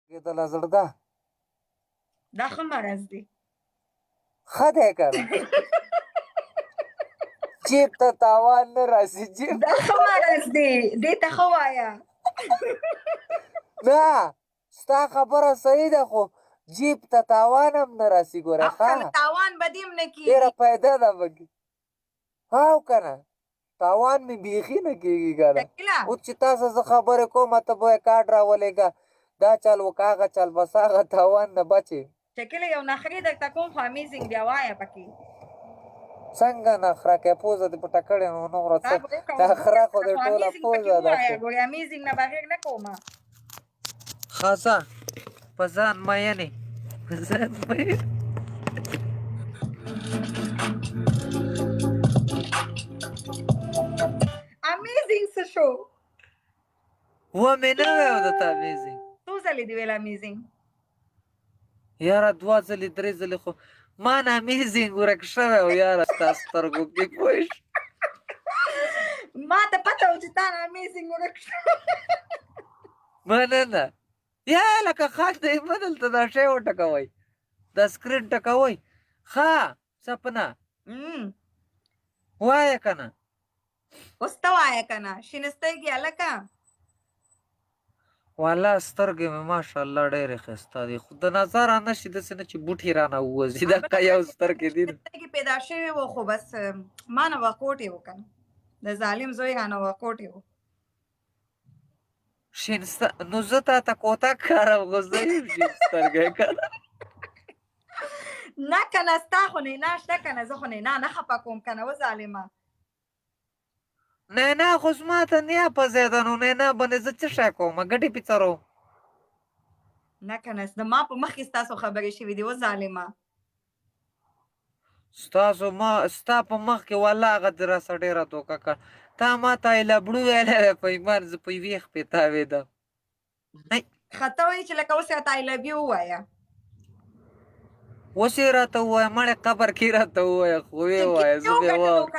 کېدله زړګه دا ښه مرض دی ښه دی که نه جیب ته تاوان نه راسي جیب دا ښه مرض دی دې ته ښه وایه نه ستا خبره صحیح ده خو جیب ته تاوان هم نه راسي ګوره او کنه تاوان به دې هم نه ډېره کېږي پیدا ده پکې او که نه تاوان مې بیخي نه کېږي که نه شکیله اوس چې تاسو زه خبرې کوم ته به یې کارډ راولېږه دا چل وکړه هغه چل بس هغه تاوان نه بچې شکیله یو نخرې درته کوم خو امیزینګ بیا وایه پکې څنګه نخره کوې پوزه دې پټه کړې نو نوره څه نخره خو دې ټوله پوزه ده خو امیزینګ نه بغیر نه کومه ښه ځه په ځان مینې په ځان مینې امیزینګ څه شو ومې نه ویل درته امیزینګ څو ځلې دې ویل امیزینګ یاره 2 ځلې 3 ځلې خو ما نه امیزینګ ورک شوی و یاره ستا سترګو کې پوه شوې ما ته پته و چې تا نه امیزینګ ورک شو مننه یا لکه خاک دی مه دلته دا شی وټکوئ دا سکرین ټکوئ ښه سپنه وایه که نه اوس ته وایه که نه شین سترګې هلکه والله سترګې مې ماشاءالله ډېرې ښایسته دي خو د نظره نه شي داسې نه چې بوټي رانه ووځي دقه یو سترګې دي سترګې پیدا شوې وه خو بس ما نه وکوټې و که نه د ظالم زوی رانه وکوټې و شین نو زه تا ته کوتک کارم خو زه یم شین سترګی که نه نه که نه ستا خو نینا شته که نه زه خو نینا نه خفه کوم که نه و ظالمه نینا خو زما ته نیا په ځای ده نو نینا باندې زه څه شی کوم ګټې پیڅرو نه که نه ما په مخکې ستاسو خبرې شوي دي و ظالمه ستا په مخ کې والله هغه دې راسه ډېره دوکه کړه تا ما ته ایلبړو ویلی دی په ایمان زه په یوې خپې تاوېدم ښه ته وایي چې لکه اوس راته آی لو یو ووایه اوس یې راته ووایه مړې قبر کې راته ووایه خو ویې وایه زه بیا واورم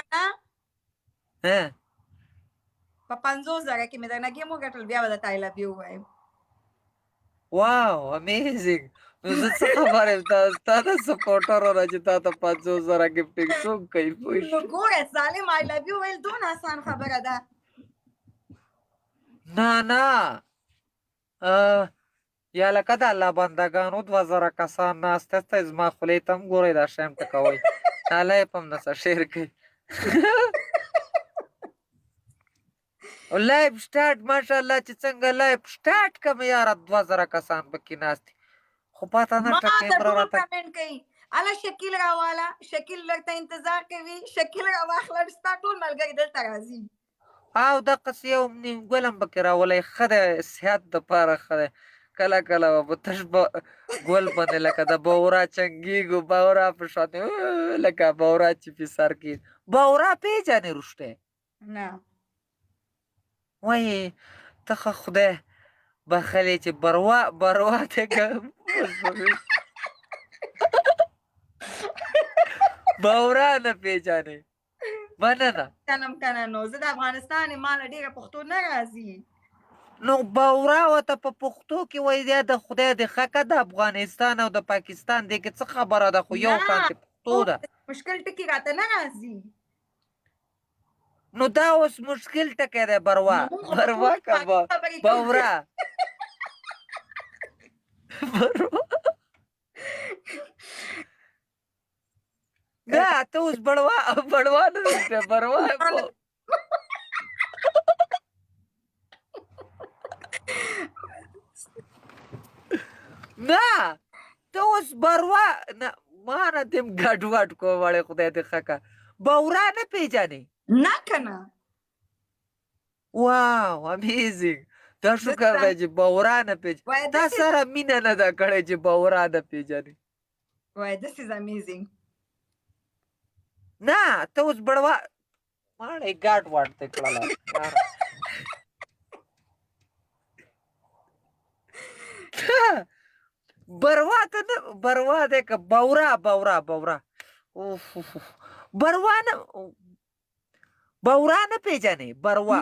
په 50,000 کې مې درنه ګیم وګټل بیا به درته آی لو یو ووایم واو امیزینګ نو زه څه خبر یم ستا د سپورټرونه چې تا ته 50,000 ګفټینګ څوک کوي پوه نو ګوره ظالم آی لو یو ویل دونه آسان خبره ده نه یا لکه د الله بندګانو 2000 کسان ناست هسته زما خولې ته هم ګورئ دا شی هم ټکوئ الله یې په همداسه شعر کوي لایف سټارټ ماشاءالله چې څنګه لایف سټارټ کوم یاره 2000 کسان پکې ناست دي خو پته نشته کیمره راته کمنټ کوي اله شکیل راواله شکیل لږ انتظار کوي شکیل راواخله ستا ټول ملګري دلته راځي او دقسې یو نیم ګل هم پکې راولی ښه دی صحت دپاره ښه دی کله کله به په تش ګل باندې لکه د بورا چنګېږو بورا په شان لکه بورا چې په سر کې بورا پېژنې رښتې نه وایې ته ښه خدای بخلې چې بروا ته بورا نه پېژنې مننه کنه نو زه د افغانستان یم ماله ډېره پښتو نه راځي نو بورا ورته په پښتو کې وایي یا د خدای د ښه د افغانستان او د پاکستان دی کې څه خبره ده خو یو شانتې پښتو ده مشکل ټکي راته نه راځي نو دا اوس مشکل ټکی دی بروا که بورا نه ته اوس بړوا نه دی بروا نه ته اوس بروا نه ما نه دیم ګډوډ کوم وړې خدای دې ښه کړه بورا نه پېژنې نه که نه واو امیزینګ دا شکر دی چې بورا نه پېژنې تا سره مینه نه ده کړې چې بورا نه پېژنې وای this is amazing نه ته اوس بړوا ماړې ګاډ واټ ته کړله بروا ته نه بروا دی که بورا بروا نه پېژنې بروا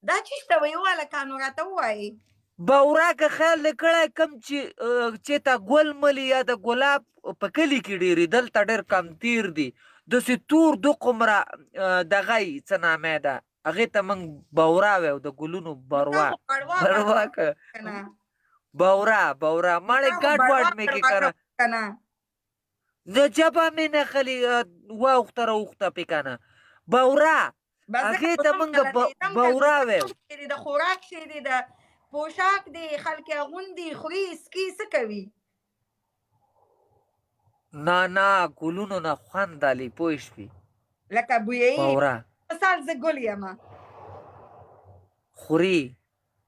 دا چی شته وایي هلکانو راته ووایي بورا که خیال دې کړی کم چې تا ګل ملي یا د ګلاب په کلي کې ډېرې دلته ډېر کم تیر دي داسې تور دو قمره دغه یي څه نامې ده هغې ته موږ بورا وایو د ګلونو نو تا بروا خو بړوا بروا بړوا که کنه بورا نو ماړې تا خو ګډ بړوا وډ مې کې بړوا کنه کنه د ژبه مې نه خلي واوښته راوښته پې کنه بورا بس ځکه هغې خو ته زه موږ متلطېدم که بورا څه وایو شی دی د خوراک شی دی د پوشاک دی خلک یې اغوندي خوري سکي څه کوي نه ګلونو نه خوند الي پوه شوې لکه بویایي بورا مثال زه ګل یمه خوري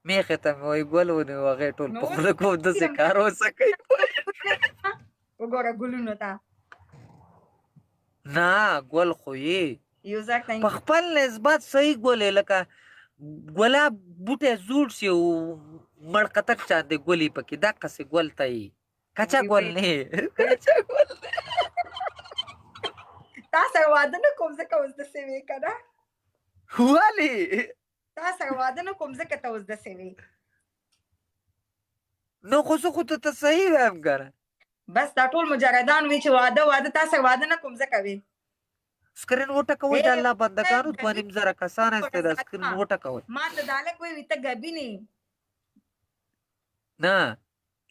میخې ته مې وایي ګل ونیو هغې ټول نو په اوس خوله کې داسې یم کار وسه کوي وګوره ګلونو ته نه ګل خو یې یو ځل په خپل نسبت صحیح ګل یې لکه ګلاب بوټی زوړ شي او مړ قطک چاندې ګلې پکې دقسې ګل ته یې کچا ګل نه یې کچا ګل نه تا سره واده نه کوم ځکه اوس داسې وې که نه ولې تا سره واده نه کوم ځکه ته اوس داسې وې نو خو زه خو ته صحیح وایم که نه بس دا ټول مجردان وي چې واده تا سره واده نه کوم ځکه وې سکرین وټکوئ د الله بندګانو 2.5 کسان استې دا سکرین وټکوئ ما ته د هلک وایي ته ګبینې نه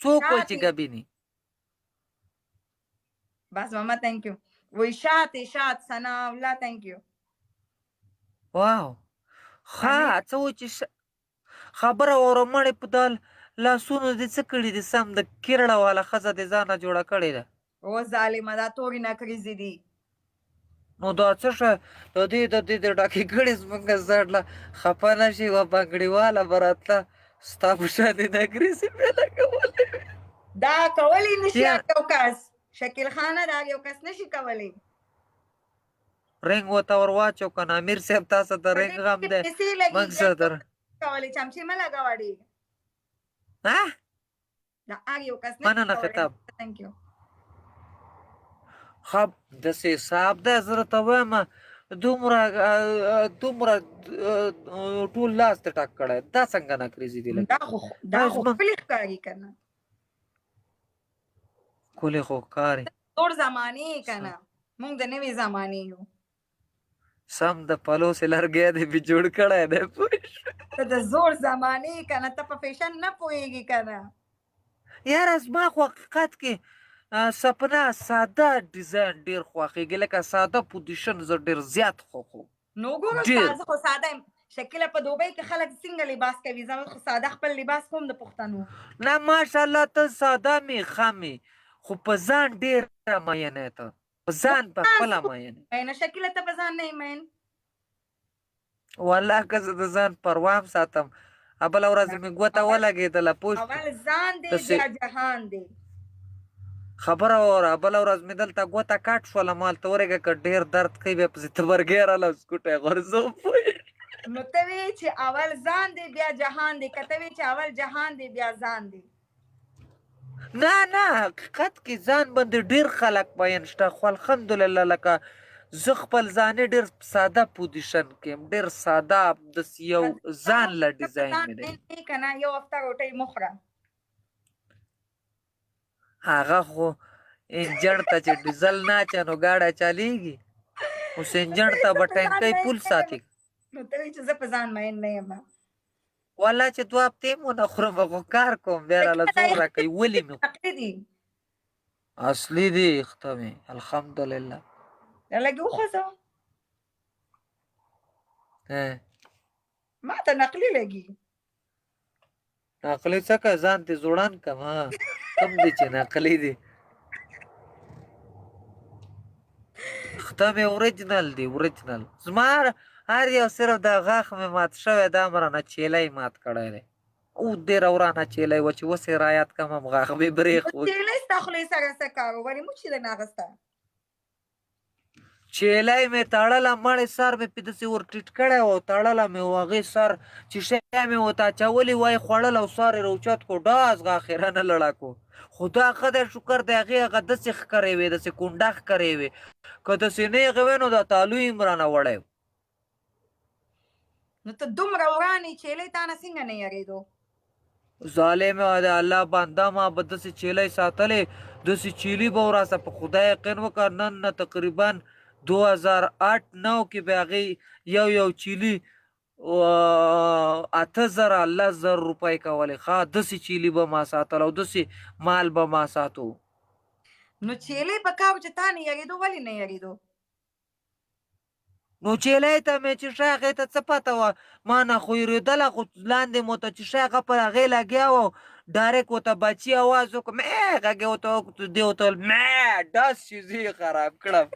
څوک وایي چې ګبینې بس ماما تhank you وایي شات ثنا الله thank you واو ښه څه وایي چې خبره واوره مړې په دال لاسونو دې څه کړي دي سم د کیرړه والا ښځه دې ځانه جوړه کړې ده او ظالمه دا تورې نکریزې دي نو دا څه شه د دې د ډاکې کړې زموږ زړله خفه نه شي یوه بنګړیواله به راتله ستا په شانې نګریزې بې لګولې دا کولی نشي یو کس شکیل خانه دا یو کس نشي کولی رنګ ورته ور واچو که نه امیر صاحب تاسو ته رنګ غم دی موږ څه در کولی چمچې مه لګوه ډېر دا هر یو کس نشي مننه خطاب thank you خب داسې حساب دی زه راته وایم دومره ټول لاس ته ټک کړی دا څنګه نکریزې دي دا خو ښکلې ښکاري که نه ښکلې خو ښکاري زوړ زمانې که نه موږ د نوې زمانې یو سم د پلوسې لرګی دی بې جوړ کړی دی ته د زوړ زمانې که نه ته په فیشن نه پوهېږي که نه یاره زما خو حقیقت کې سپنا ساده ډیزاین ډېر خوښېږي لکه ساده پوزیشن زه ډېر زیات خوښوم نو ګوره زه خو ساده یم شکیله په دوبۍ کې خلک څنګه لباس کوي زه خو ساده خپل لباس کوم د پښتنو نه ماشاءالله ته ساده مې ښه مې خو په ځان ډېره مینه یې ته په ځان په خپله مینه مینه شکیله ته په ځان نه یې مین والله که زه د ځان پروا هم ساتم بله ورځ مې ګوته ولګېدله پوه اول ځان دی بیا جهان دی خبره واوره بله ورځ مې دلته ګوته کټ شوله ما هلته ورېږه که ډېر درد کوي بیا پسې تبرګی راله سکوټی غورځوم نو ته وې چې اول ځان دی بیا جهان دی که ته وې چې اول جهان دی بیا ځان دی نه حقیقت کې ځان باندې ډېر خلک مین شته خو الحمدلله لکه زه خپل ځانې ډېر ساده پوزیشن کې یم ډېر ساده داسې یو ځان له ډیزاین مې دی که نه یو هفته روټۍ مه خوره هغه خو انجن ته چې ډیزل نه اچه نو ګاډی چلیږي اوس انجن ته به ټینکۍ پول ساتي نو ته وایې چې زه په ځان مین نه یم والله چې 2 هفتې مو نه خورم خو کار کوم بیا راله زور راکوي ولې مې اصلي دي اخته مې الحمدلله لږ وخوځه ما ته نقلي لګي نقلي څه که ځان دې زوړان کم کم دی چې نقلي دي اخته مې اوریجنل دی اوریجنل زما هر یو صرف د غاښ مې مات شوی دا مه رانه چیلی مات کړی دی او ډېره ورانه چیلی وه چې اوس یې رایاد کړم هم غاښ مې برېښ چیلی ستا خولې سره څه کار و ولې موږ چیلی نه اخېسته چیلی مې تړله مړې سر مې پې داسې ور ټیټ کړی و تړله مې و هغې سر چې شی مې ورته اچولي وای خوړل او سر یې راوچت کړو ډاس غاښ یې رانه لړه کړو خو دا ښه دی شکر دی هغې هغه داسې ښکرې وې داسې کونډه ښکرې وې که داسې نیغې وې نو دا تالو یې هم رانه وړی نو ته دومره ورانې چیلی تا نه څنګه نه یارېدو ظالم د الله بنده ما به داسې چیلۍ ساتلې داسې چیلي به وراسه په خدای یقین وکړه نن نه تقریبا 2008-9 کې به هغې یو چیلي 8,000 10,000 روپۍ کولې ښه داسې چیلي به ما ساتل او داسې مال به ما ساتو نو چیلې په کاو چې تا نه یریدو ولې نه یریدو نو چیلۍ ته مې چې ښه هغې ته څه پته وه ما نه خو یېرېدله خو لاندې مو ته چې ښه هغه پر هغې لګیا وه ډایرکټ ورته بچي اواز وکړ مې غږ یې ورته وکړ دې ورته ویل مې ډس چې زه یې خراب کړم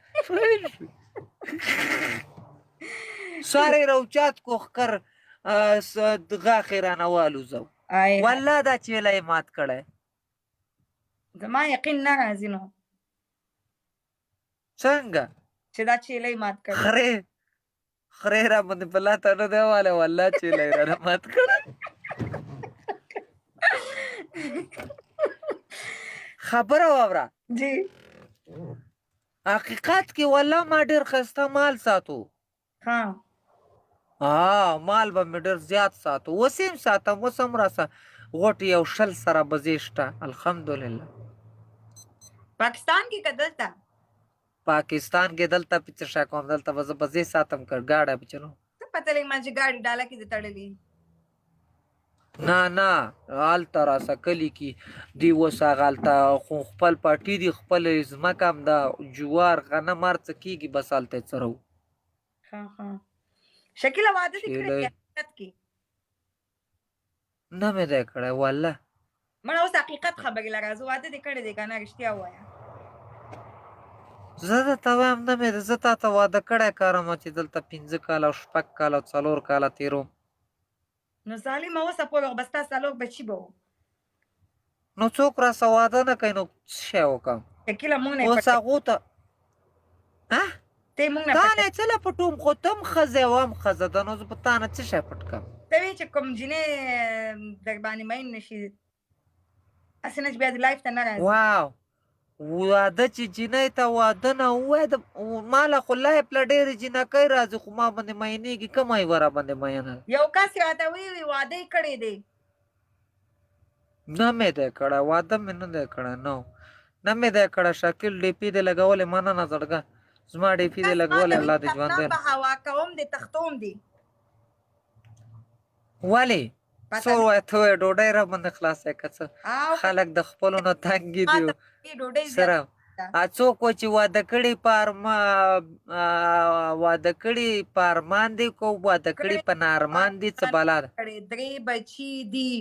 سر یې راوچت کو ښکر غاښ یې رانه والوزو والله دا چیلی یې مات کړی زما یقین نه راځي نو څنګه چې دا چیلۍ مات کړي خرې را باندې په لاته نه دی والی والله چیلی یې رانه مات کړی خبره واوره جی حقیقت کې والله ما ډېر ښایسته مال ساتو ها مال به مې ډېر زیات ساتو اوس یې هم ساتم اوس هم راسه غوټ یو 100 سره بزې شته الحمدلله پاکستان کې که دلته پاکستان کې دلته پې څه کوم دلته به زه بزې ساتم که ګاډی به چلوم څه پته لګي ما چې ګاډي ډاله کې دې تړلي نه هلته راسه کلي کې دی اوس هغه هلته خو خپل پټي دي خپل ځمکه هم ده جوار غنم هر څه کېږي بس هلته یې څرو شکیله واده دې کړی دی حقیقت کې نه مې دی کړی والله مړه اوس حقیقت خبرې لره زه واده دې کړی دی که نه رښتیا ووایه زه درته وایم نه مې دی زه تا ته واده کړی کارم چې دلته 5 کاله او 6 کاله او 4 کاله تېروم نو ظالمه اوسه پورې خو به ستا 4 بچي به وو نو څوک راسه واده نه کوي نو څه شی وکړم شکیله مونږ نه اوس هغو ته ته مونږ نه تا نه څه له پټوم خو ته هم ښځه یې هم ښځه ده نو زه په تا نه څه شی پټ کړم ته وایې چې کوم جینۍ در باندې مین نه شي هسې نه چې بیا دې لایف ته نه راځي واو واده چې جینۍ ته واده نه ووایه ما له خو لایف له ډېرې جینکۍ راځي خو ما باندې مینېږي کومه یې ورا باندې مینه یو کس راته وی واده یې کړی دی نه مې دی کړی واده مې نه دی کړی نه مې دی کړی شکیل ډیپي دې لګولې مننه زړګه زما ډیپي دې لګولې الله دې ژوند دی په هوا کوم دې تختوم دي ولې څه ووایه ته وایې ډوډۍ را باندې خلاصی که څه خلک د خپلو نه تنګي دي سره څوک و چې واده کړي واده کړي په ارمان دي کو واده کړي په نارمان دي څه بلا ده 3 بچي دي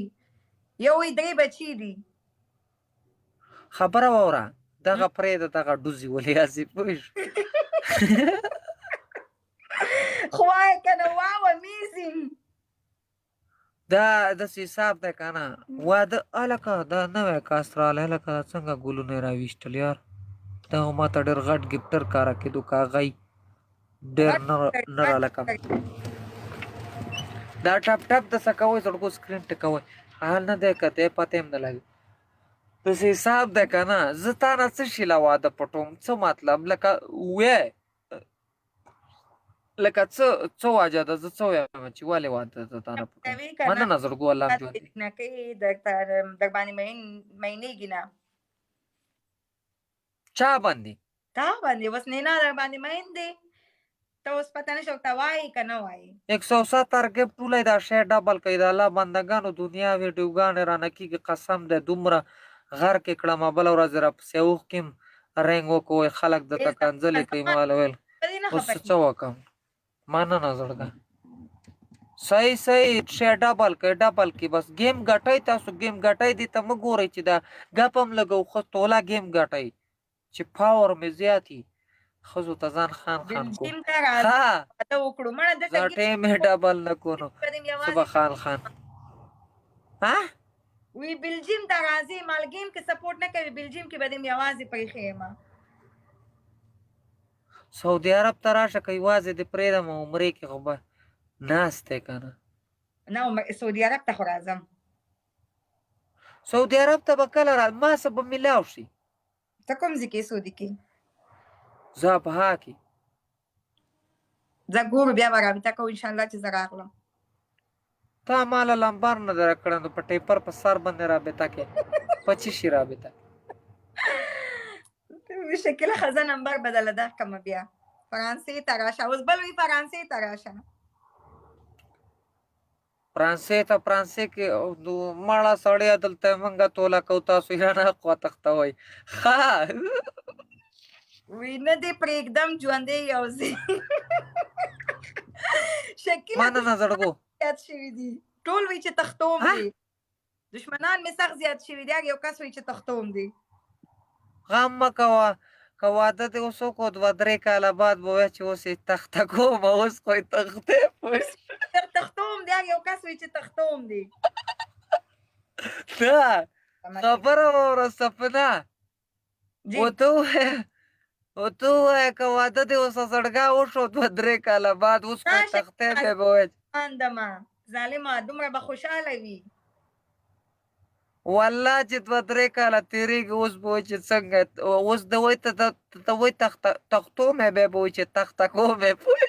یو 3 بچي دي خبره واوره دغه پرېږده دغه ډوزي ولې هسې پوه خو وایه که نه واو امیزینګ دا داسې حساب دی که نه واده هلکه دا نوی کاس راغلی هلکه دا څنګه ګلونه یې راویشتل یار دا خو ما ته ډېر غټ ګفټر کاره کېدو که هغه ډېر نه رالکه دا ټپ د څه کوئ زړګو سکرین ټکوئ حال نه دی که دی پته هم نه لګي داسې حساب دی که نه زه تا نه څه شي له واده پټوم څه مطلب لکه وې لکه څه واجه ده زه څه ویم چې ولې واده ده تا نه پټوم مننه زړګو الله م ژوندي در باندې مینېږي نه چا باندې تا باندې اوس نینا در باندې مین دی ته اوس پته نه شو ته وایې که نه وایې 170 ګفټ ټولی دا شی ډبل کوي د الله بندګانو دنیا ویډیوګانې رانه کېږي قسم دی دومره غر کې کړم بله ورځ یې راپسې اوښکې هم رنګ وکړئ خلک درته کنځلې کوي ما له ویل اوس څه وکړم مننه زړګه صحیح شی ډبل کوي بس ګیم ګټئ تاسو ګیم ګټئ دې ته مه ګورئ چې دا ګپ هم لګو ښه توله ګیم ګټئ چې پاور مې زیات وي ښځو ته ځان خان کو زه ټیم یې ډبل نه کو نو څه به خان وی بلجیم ته راځي مالګیم کې سپورټ نه کوي بلجیم کې به دې یوازې پریښې یم سعودي عرب ته راشه که یوازې دې پرېږدم عمرې کې خو به ناست دی که نه نه سعودي عرب ته خو راځم سعودي عرب ته به کله ما څه به میلاو شي ته کوم ځای کې سعودي کې زه ابها کې زه ګورو بیا به رابطه کوو انشاءالله چې زه راغلم تا مالا لمبار نه در کړه نو په ټیپر په سر باندې رابطه کې په چی شي رابطه شکیله ښځه نمبر بدله ده کمه بیا فرانسې ته راشه اوس بل وي فرانسې ته راشه فرانسې ته فرانسې کې مړه سړی دلته منګه توله کو تاسو یا نه خوا تختوئ ښه وی نه دې پرېږدم ژوندی یوځې شکیله مننه زړګو زیات شوي دي ټول وی چې تختوم ها؟ دي دشمنان مې سخت زیات شوي دي هر یو کس وی چې تختوم دي غم مه کوه که واده دې اوس وکړو 2-3 کاله بعد به وایې چې اوس یې تخته کوم اوس خو یې تختې پوه تختوم دي هر یو کس وی چې تختوم دي نه خبره واوره سپنا جی ورته ووایه که واده دې اوس زړګا وشو 2-3 کاله بعد اوس خو یې تختې دی به وایې اندمه ظالمه دومره به خوشحاله وي والله چې 2-3 کاله تېرېږي اوس به وایي چې څنګه اوس د وایي ته وایي تختو مې بیا به وایي چې تخته کوم یې پوه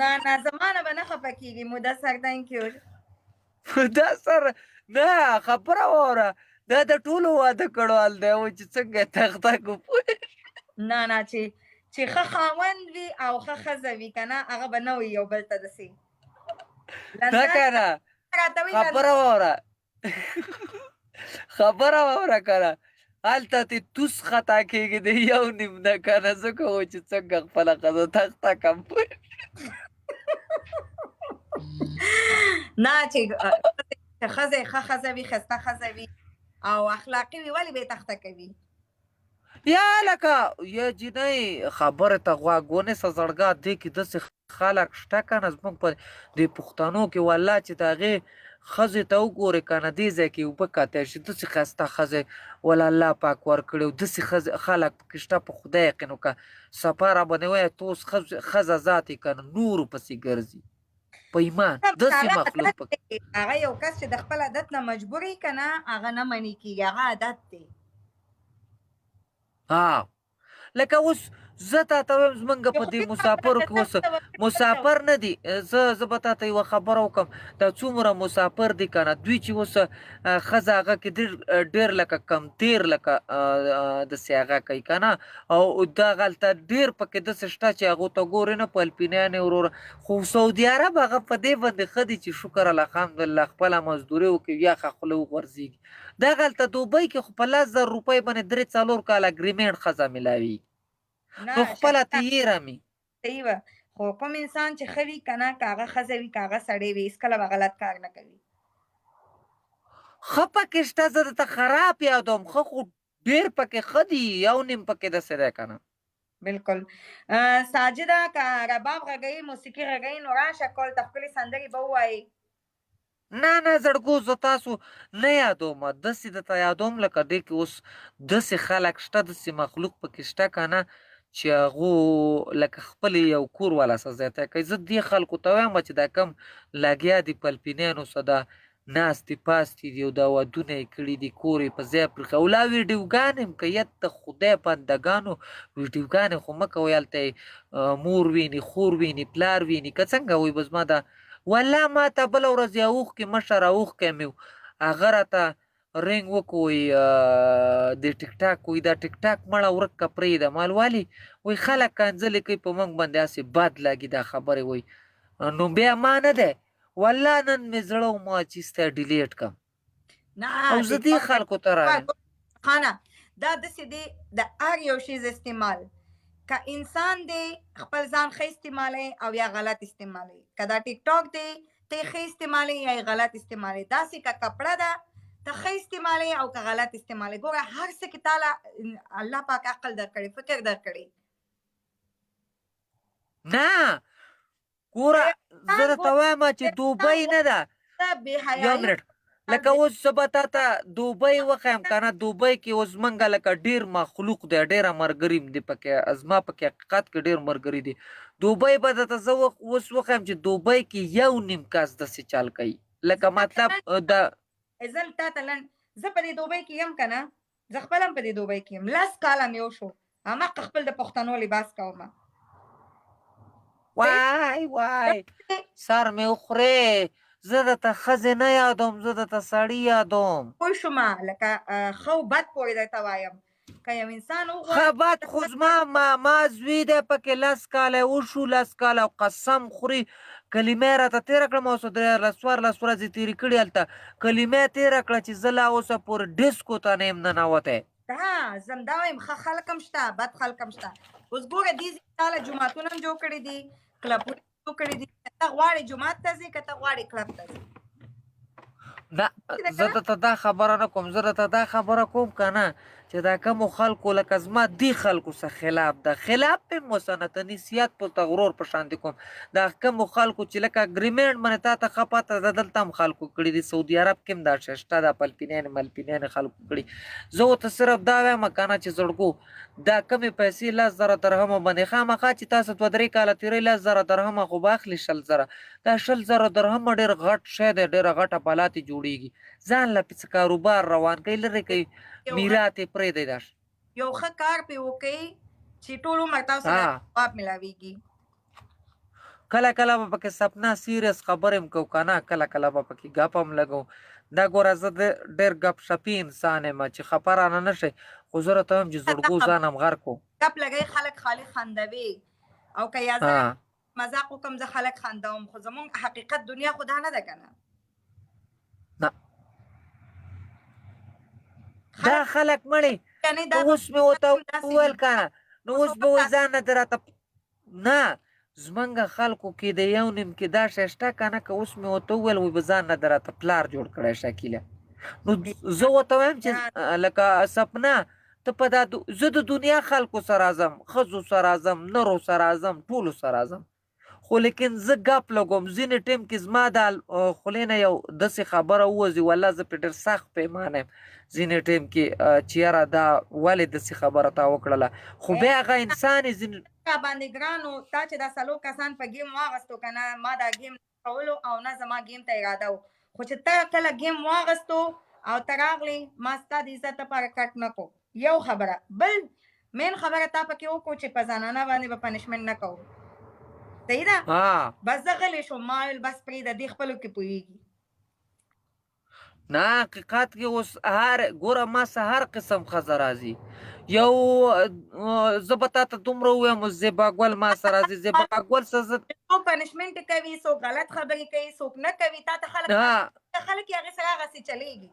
نه نه زما نه به نه خفه کېږي مدثر تhank you دا سره نه خبره واوره دا د ټولو واده کړو حال دی وایي چې څنګه یې تخته کو پوه نه نه چې ښه خاوند وي او ښه ښځه وي که نه هغه به نه وي یو بل ته داسې نه که نه راته وایي خبره واوره خبره واوره که نه هلته تې توس خطا کېږي د یو نیم نه که نه ځکه وایي چې څنګه خپله ښځه تخته کړم پوه نه چې ښځه ښه ښځه وي ښایسته ښځه وي او اخلاقي وي ولې به یې تخته کوي یا لکه یا جینۍ خبرې ته غوږ ونیسه زړګا دې کې داسې خلک شته که نه زموږ په دې پښتنو کې والله چې د هغې ښځې ته وګورې که نه دې ځای کې اوبه کتی شي داسې ښایسته ښځې وله الله پاک ورکړي او داسې خلک پکې شته په خدای یقین وکړه سپا را باندې وایه ته اوس ښځه ذات یې که نه نورو پسې ګرځي په ایمان داسې مخلوق پکې هغه یو کس چې د خپل عادت نه مجبور وي که نه هغه نه منې کېږي هغه عادت دی لکه اوس زه تا ته وایم زمونږ په دې مسافرو کې اوس مسافر نه دي زه به تا ته یوه خبره وکړم دا څومره مسافر دي که نه دوی چې اوس ښځه هغه کې ډېر لکه کم تیر لکه داسې هغه کوي که نه او دغلته ډېر پکې داسې شته چې هغو ته ګورې نه پلپینیانې وروره خو سعودي عرب هغه په دې باندې ښه دي چې شکر الحمدلله خپله مزدوري وکړي یخه خوله وغورځېږي دغلته دوبۍ کې خو په 10,000 روپۍ باندې 3-4 کاله اګریمنټ ښځه میلاوي نو خپله تیره مي صحیح وه خو کوم انسان چې ښه وي که نه که هغه ښځه وي که هغه سړی وي هېڅکله به غلط کار نه کوي ښه پکې شته زه درته خراب یادوم ښه خو ډېر پکې ښه دي یو نیم پکې داسې دی که نه بالکل ساجده که رباب غږوي موسیقي غږوي نو راشه کول ته ښکلې سندرې به ووایي نه زړګو زه تاسو نه یادوم داسې درته یادوم لکه دې کې اوس داسې خلک شته داسې مخلوق پکې شته که نه چې هغو لکه خپل یو کور والا سزیتی کوي زه دې خلکو ته وایم چې دا کم لګیا دي پلپینیانو سه دا ناستې پاستې دي او دا ودونه یې کړي دي کور یې په ځای پرېښی او لا ویډیوګانې هم کوي د خدای بندګانو ویډیوګانې خو مه کوئ هلته یې مور ویني خور ویني پلار ویني که څنګه وایي به زما دا والله ما ته بله ورځ یو اوښکې مشر اوښکی مې و هغه راته رنګ وکوي د ټیک ټاک وي دا ټیک ټاک مړه ورک که پرېږده مال والي وایي خلک کنځلې کوي په موږ باندې هسې بد لګي دا خبرې وایي نو بیا ما نه دی والله نن مې زړه و ما چې ستا ډیلیټ کړم او زه دې خلکو ته رایم خانه دا داسې دی د هر یو شیز استعمال که انسان دی خپل ځان ښه استعمالوي او یا غلط استعمالوي که دا ټیک ټاک دی ته ښه استعمالوي یا غلط استعمالوي داسې که کپړه ده ته ښه استعمالوي او که غلط استعمالوي ګوره هر څه کې تاله الله پاک عقل درکړي فکر درکړي نه ګوره زه درته وایم چې دوبۍ نه ده یو منټ لکه اوس زه به تا ته دوبۍ وښیم که نه دوبۍ کې اوس منګه لکه ډېر مخلوق دی ډېره ملګري دي پکې زما پکې حقیقت کې ډېر ملګري دي دوبۍ به درته زه اوس وښیم چې دوبۍ کې یو نیم کس داسې چل کوي لکه مطلب د زه تا ته لنډ زه په دې دوبۍ کې یم که نه زه خپل هم په دې دوبۍ کې یم 10 کاله مې وشو هماغه خپل د پښتنو لباس کومه وای سر مې وخورې زه درته ښځې نه یادوم، زه درته سړي یادوم. پوه شومه لکه ښه او بد پورې درته وایم که یو انسان ښه وغواړي بد خو ما زوی دی پکې 10 کاله وشو، 10 کاله او قسم خوري کلمه یې راته تېره کړم، اوس 13 ورځې تېرې کړي هلته، کلمه یې تېره کړه چې زه لا اوسه پورې ډیسکو ته نه یم ننوتی. زه همدا وایم ښه خلک هم شته بد خلک هم شته. اوس ګوره دې تاله جوماتونه هم جوړ کړي دي، کلبونه جوړ کړي دي. که ته غواړې جومات ته ځې که ته غواړې کلب ته ځې. نه زه درته دا خبره نه کوم، زه درته دا خبره کوم که نه چې دا کومو خلکو لکه زما دې خلکو څخه خلاف ده، خلاف مې هم ورسره نه ته نصیحت په ته غرور په شانتې کوم. دا کومو خلکو چې لکه اګریمنټ باندې تا ته ښه پته ده دلته هم خلکو کړي دي، سعودي عرب کې هم دا شی شته، دا پلپینیانې ملپینیانې خلکو کړي. زه ورته صرف دا وایم که نه چې زړګو دا کمې پیسې 10,000 درهمه باندې خامخا چې تاسو 2-3 کاله تېروئ 10,000 درهمه خو به اخلي 20,000. دا 20,000 درهمه ډېر غټ شی دی، ډېره غټه بلا ترې جوړېږي. ځان له پسې کاروبار روان کوي، لرې کوي میرات یې پرېږدی دا یو ښه کار پې وکئ چې ټول عمر تاسو ته ثواب ملاویږي. کله کله به پکې سپنا سیریس خبرې هم کوو که نه، کله کله به پکې ګپ هم لګو. دا ګوره زه ډېر ګپ شپي انسان یم چې خفه رانه نه شئ، خو زه راته وایم چې زړګو ځان هم غر کو. ګپ لګئ خلک خالي خندوي او که یا زه مذاق وکړم زه خلک خندوم، خو زمونږ حقیقت دنیا خو دا نه ده که نه. دا خلک مړې نو اوس مې ورته وویل که نه نو اوس به وایي ځان نه دې راته نه زمونږ خلکو کې د 1.5 کې دا شی شته که نه که اوس مې ورته وویل وایي به ځان نه دې راته پلار جوړ کړی شکیله. نو زه ورته وایم چې لکه سپنا ته په دا زه د دنیا خلکو سره ځم، ښځو سره ځم، نرو سره ځم، ټولو سره ځم، خو لیکن زه ګپ لګوم. ځینې ټیم کې زما د خولې نه یو داسې خبره ووځي والله زه پې ډېر سخت پیمانه یم ځینې ټیم کې چې یاره دا ولې داسې خبره تا وکړله، خو بیا هغه انسان یې ځینې باندې ګرانو تا چې دا 4 کسان په ګیم واغستو که نه ما دا ګیم کولو او نه زما ګیم ته اراده و، خو چې ته کله ګیم واغستو او ته راغلی ما ستا د عزت لپاره کټ نه کو. یو خبره بل مین خبره تا پکې وکړو چې په زنانه باندې به پنشمنټ نه کوو، صحیح ده؟ بس زه غلی شوم، ما ویل بس پرېږده دې خپلو کې پوهېږي. نه حقیقت کې اوس هر ګوره ما سه هر قسم ښځه راځي، یو زه به تا ته دومره ووایم زیبا ګل ما سره راځي، زیبا ګل سره زه څوک پنشمنټ کوي څوک غلط خبرې کوي څوک نه کوي، تا ته خلک یې هغې سره هغسې چلېږي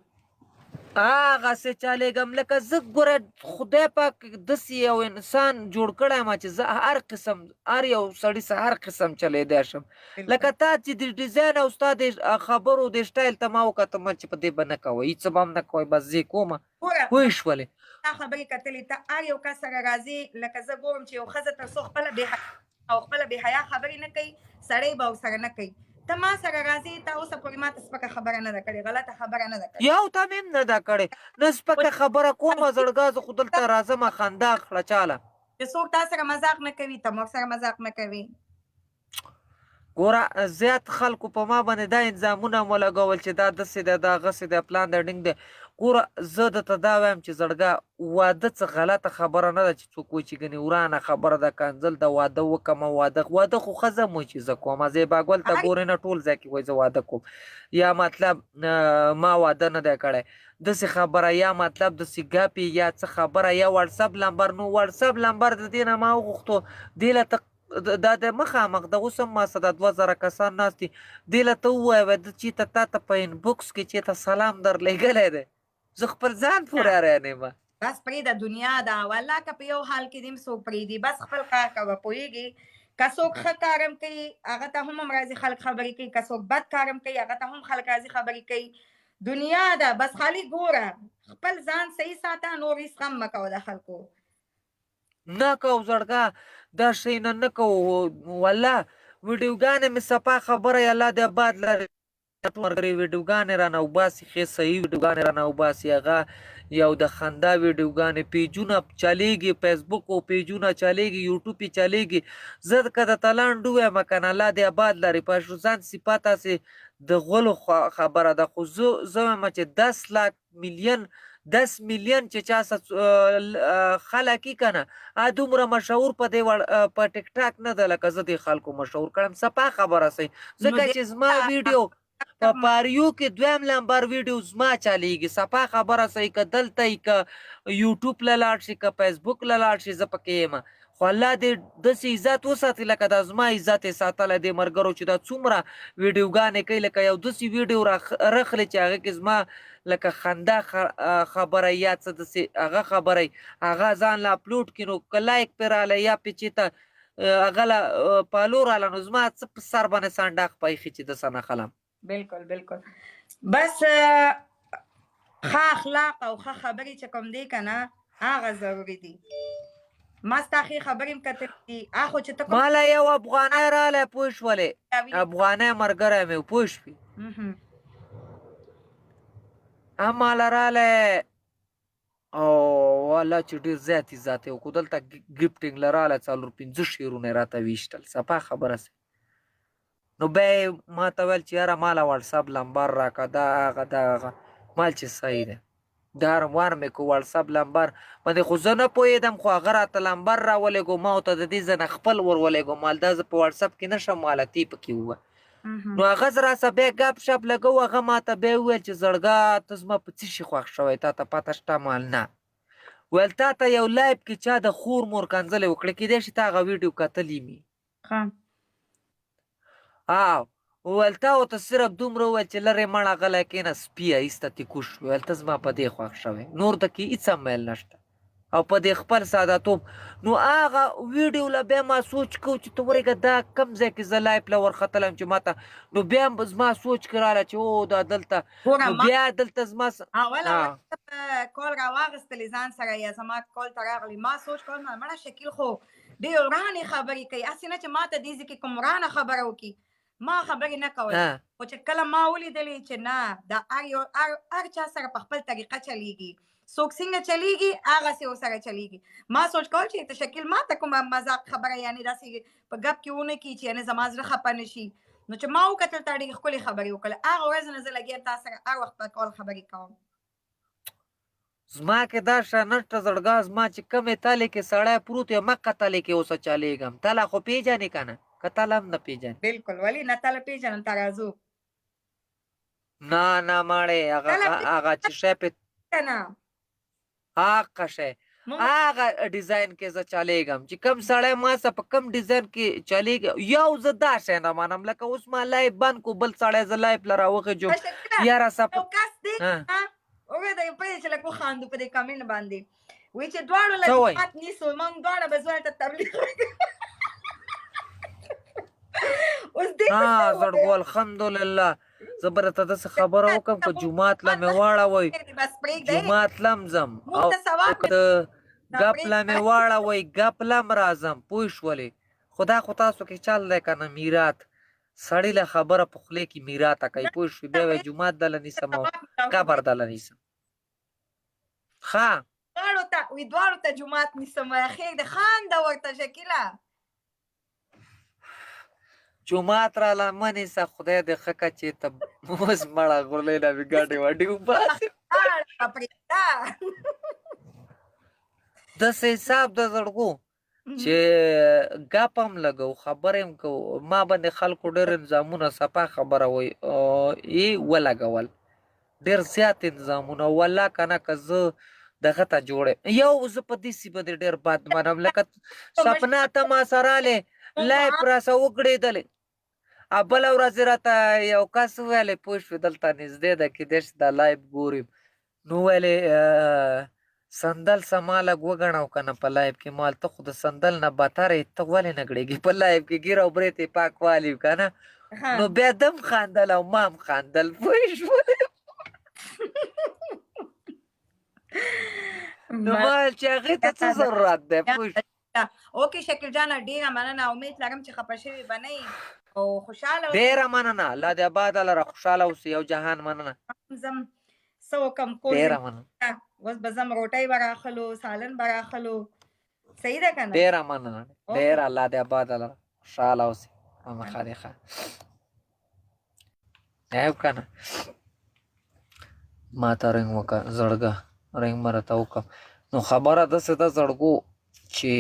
هغسې چلېږم لکه زه ګوره خدای پاک داسې یو انسان جوړ کړی ما چې زه هر قسم هر یو سړي سره هر قسم چلېدی شم. لکه تا چې د ډیزاین او ستا د خبرو د سټایل ته ما وکتم چې په دې به نه کوئ هېڅ به هم نه کوئ بس زه یې کومه پوه شولې. تا خبرې کتلې ته هر یو کس سره راځي لکه زه ګورم چې یو ښځه تر څو خپله او خپله بې حیا خبرې نه کوي سړی به ورسره نه کوي. ته ما سره راځې تا اوسه پورې ما ته سپکه خبره نه ده کړې، غلطه خبره نه ده کړې، یو ته مې هم نه ده کړې، نه سپکه خبره کومه زړګا زه خو دلته راځمه خندا کړه چاله چې څوک تا سره مذاق نه کوي ته موږ سره مذاق نه کوي. ګوره زیات خلکو په ما باندې دا انظامونه مو لګول چې دا داسې دی دا غسې دی پلان دی ډینګ دی. ګوره زه درته دا وایم چې زړګا واده څه غلطه خبره نه ده چې څوک وایي چې ګنې ورانه خبره ده کنځل د واده وکړمه واده خو ښځه مو چې زه کومه زیبا ګل ته ګورې نه ټول ځای کې وایي زه واده کوم یا مطلب ما واده نه دی کړی داسې خبره یا مطلب داسې ګپې یا څه خبره یا وټساپ لمبر نو وټساپ لمبر د دې نه ما وغوښتو دې له ته دا د مخامخ د اوس هم ما سره 2,000 کسان ناست دي دې له ته ووایه چېرته تا ته په انبوکس کې چېرته سلام در لېږلی دی زه خپل ځان پورې حیران یم. بس پرېږده دنیا ده والله که په یو حال کې دې هم څوک پرېږدي بس خپل کار کوه پوهېږې که څوک ښه کار هم کوي هغه ته هم راځي خلک خبرې کوي که څوک بد کار هم کوي هغه ته هم خلک راځي خبرې کوي. دنیا ده بس خالي ګوره خپل ځان صحیح ساته نور هېڅ غم مه کوه د خلکو نه کوو زړګا دا شی نه کوو والله ویډیوګانې مې صفا خبره یې الله دې آباد لري ملګري ویډیوګانې رانه وباسي ښې صحیح ویډیوګانې رانه وباسي هغه یو د خندا ویډیوګانې پیجونه چلیږي فیسبوک او پیجونه چلیږي یوټیوب یې چلیږي زه که د تلانډ ووایم که نه الله دې آباد لري په ځان صفات هسې د غلو خبره ده خو زه وایم چې 10 میلیون چې چا خلک یي که نه دومره مشهور په دې په ټیک ټاک نه ده لکه زه دې خلکو مشهور کړم صفا خبره صحیح ځکه چې زما ویډیو په پاریو کې دویم نمبر ویډیو زما چلیږي صفا خبره صحیح که دلته یې که یوټیوب له لاړ شي که فیسبوک له لاړ شي زه پکې یم خو الله دې داسې عزت وساتي لکه دا زما عزت یې ساتلی دې ملګرو چې دا څومره ویډیوګانې کوي لکه یو داسې ویډیو راخلي چې هغه کې زما لکه خندا خبره یا څه داسې هغه خبره هغه ځان له اپلوډ کړي نو که لایک پرې رالی یا پې چې ته هغه له فالو راله نو زما څه په سر باندې سانډاق پایخي چې دسه نه خلم بالکل بالکل بس ښه اخلاق او ښه خبرې چې کوم دی که نه هغه ضروري دي ما ستا ښې خبرې هم کتلې دي هغه خو چې ته ماله یو افغانی رالی پوه شولې افغانی ملګری مې پوه شوې هم ماله رالی او والله چې ډېر زیات عزت یې وکړو دلته ګفټینګ له رالی 4-5 شعرونه یې راته ویشتل صفا خبره سي نو بیا یې ما ته ویل چې یاره ماله واټساپ لمبر راکړه دا هغه دا هغه مال چې صحیح دی دا ور مې کو واټساپ لمبر باندې خو زه نه پوهېدم خو هغه راته لمبر راولېږو ما ورته د دې ځای نه خپل ور ولېږو مال دا زه په واټساپ کې نه شم مالتي پکې ووه نو هغه زه راسه بیا ګپ شپ لګو هغه ما ته بیا وویل چې زړګا ته زما په څه شي خوښ شوی تا ته پته شته مال نه ویل تا ته یو لایب کې چا د خور مور کنځلې وکړې کیدای شي تا هغه ویډیو کتلی مي او ویل تا ورته صرف دومره وویل چې لرې مړه غلی کېنه سپي ایسته تې کوش ویل ته زما په دې خوښ شوی نور د کې هېڅ هم میل نشته او په دې خپل سادهتوب نو هغه ویډیو له بیا ما سوچ کو چې ته ورېږه دا کم ځای کې زه لایف له ورختلم چې ما ته نو بیا هم زما سوچ کې راله چې او دا دلته نو بیا دلته زما اوله کال راواغېستلې ځان سره یا زما کال ته راغلی ما سوچ کول مړه شکیل خو ډېر ورانې خبرې کوي هسې نه چې ما ته دې ځای کې کوم ورانه خبره وکړي ما خبرې نه کوله خو چې کله ما ولیدلې چې نه دا هر چا سره په خپل طریقه چلیږي څوک څنګه چلیږي هغسې ورسره چلیږي ما سوچ کول چې ته شکیل ما ته کومه مذاق خبره یعنې داسې په ګپ کې ونه کړي چې یعنې زما زړه خفه نه شي نو چې ما وکتل تا ډېرې ښکلې خبرې وکړله هغه ورځ نه زه لګیا تا سره هر وخت په کال خبرې کوم زما کې دا شی نشته زړګا زما چې کمې تلې کې سړی پروت وي مقه تلې کې اوسه چلیږم تله خو پېژنې که نه که تله هم نه پېژنې بالکل ولې نه تله پېژنم ترازو نه نه ماړې هغه چې شی پې نه هغه شی هغه ډیزاین کې زه چلیږم چې کم سړی ما سره په کم ډیزاین کې چلیږي یو زه دا شی نه منم لکه اوس ما لایف بند کو بل سړی زه لایف له راوخېجم یاره کس دی وګوره د پدې چې لږ وخاندو په دې کمنټ باندې وایي چې دواړو له جماعت نیسو موږ دواړه به زوی ته تبلیغ اوس دې زړګو الحمدلله زه به راته داسې خبره وکړم که جومات له مې واړوئ جومات لم ځم او که ګپ له مې واړوئ ګپ لم راځم پوه شولې خو دا خو تاسو کې چل دی که نه میرات سړی له خبره په خولې کې میراته کوي پوه شوې بیا وایي جومات دله نیسم او قبر دله نیسم ښه دواړو ته جومات نیسم وایه خیر دی خانده ورته شکیله جومات راله مه نیسه خدای دې ښه که چې ته اوس مړه غورلۍ نه مې ګاډې واډې وباسې داسې حساب د زړګو چې ګپ هم لګو خبرې هم کوو ما باندې خلکو ډېر انظامونه صفا خبره وایي یې ولګول ډېر زیات انظامونه والله که نه که زه دغه ته جوړ یو زه په دې سي باندې ډېر بد منم لکه سپنا ته ما سره رالی لایف راسه وګړېدلې بله ورځ راته یو کس وویلې پوه شوې دلته نږدې ده کیدای شي دا لایف ګوریم نو ویلې سندل سما لږ وګڼو که نه په لایف کې مال ته خو د سندل نه بتر یې ته ولې نه ګړېږي په لایف کې ګیر او برېت یې پاک والي که نه نو بیا دم خاندل او ما هم خاندل پوه شولې نو مال چې هغې ته څه ضرورت دی پوه اوکې شکیل جانه ډېره مننه امید لرم چې خفه شوي به نه یي او خوشحاله ډېره مننه الله دې آباده لره خوشحاله اوسې یو جهان مننه زم څه وکړم ډېره مننه اوس به ځم روټۍ به راخلو سالن به راخلو صحیح ده که نه ډېره مننه ډېره الله دې آباده لره خوشحاله اوسې خامخا دې ښه یو که نه ما ته رنګ وکړه زړګه رنګ به راته وکړم نو خبره داسې ده زړګو چې